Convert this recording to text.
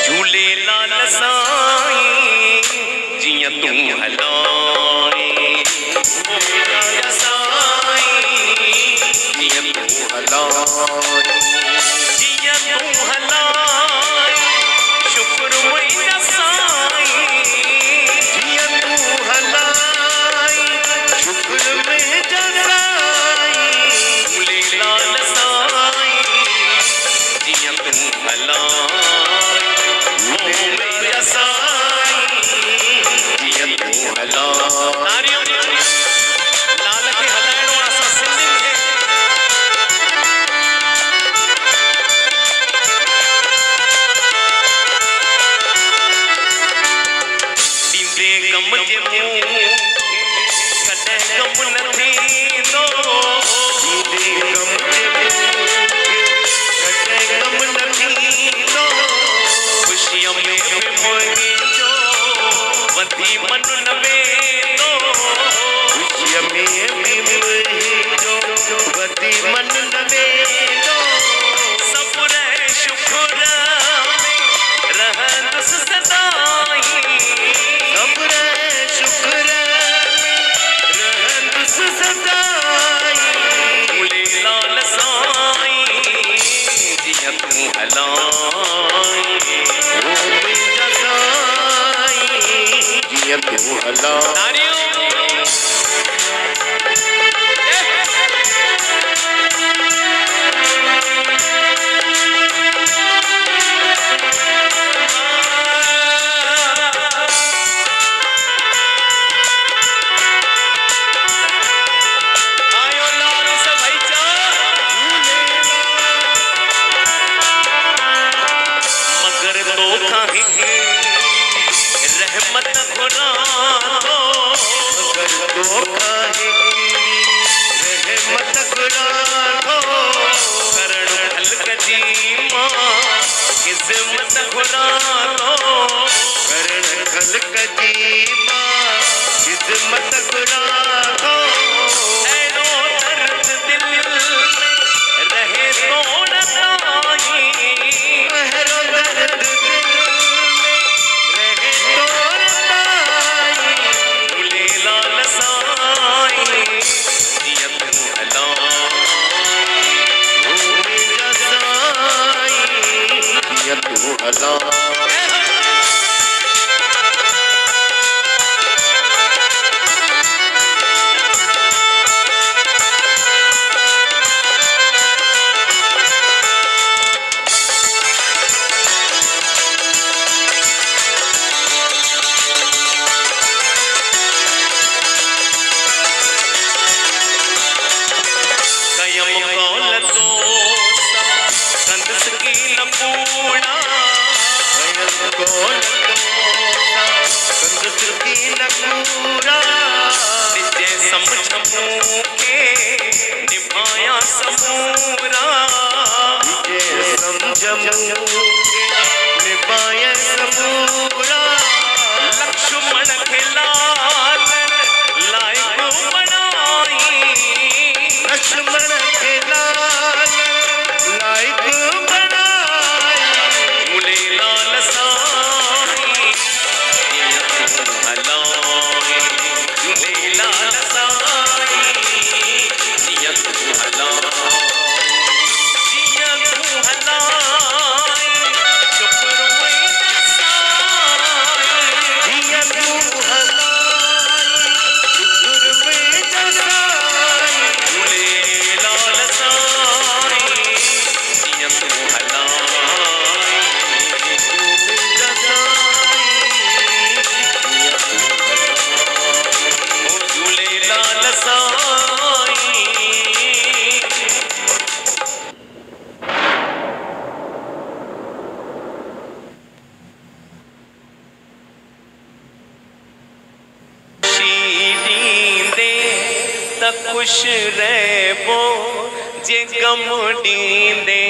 झूले लाल साईं जिया तू हलाए, लाल साईं जिया तू हलाए, जिया तू हलाए शुक्र मैया साईं, जिया तू हलाए शुक्र मैया साईं, झूले लाल साईं जिया तू हलाए, मैया साईं जिया तू हलाए। लाल के हलाइणो असां सिंधियुनि खे ॾींदे गम जे मुंहुं कॾहिं गम न थींदो, ॾींदे गम जे मुंहुं कॾहिं गम न थींदो, खुशीअ में मुंहिंजो वधी मन न वेंदो, खुशीअ में मुंहिंजो वधी मन न वेंदो, सब्र ऐं शुक्र में रहंदुसि सदाईं, सब्र ऐं शुक्र में रहंदुसि सदाईं, झूले लाल साईं जिया तू हलाए, मुंहिंजा साईं जिया तू हलाए। रहमत खुदा दो, अगर धोखा है रहमत खुदा दो, करण खल्क जी मां किस्मत खुदा दो, करण खल्क जी मां किस्मत खुदा दो, ऐनो दर्द दिल में रहे तो न ताई, ऐनो दर्द तू हलाए। निभाया समूरा, निभाया समूरा, लक्ष्मण के लाल लायक बनाई, लक्ष्मण के लाल लायक बनाई, झूले लाल साईं जिया तू हलाए, झूले लाल साईं जिया तू हलाए, जिया तू हलाए शुक्र मैया साईं, जिया तू हलाए शुक्र मैया साईं, झूले लाल साईं जिया तू हलाए, मैया साईं जिया तू हलाए, झूले लाल साईं। खुश रहो जे गम दींदे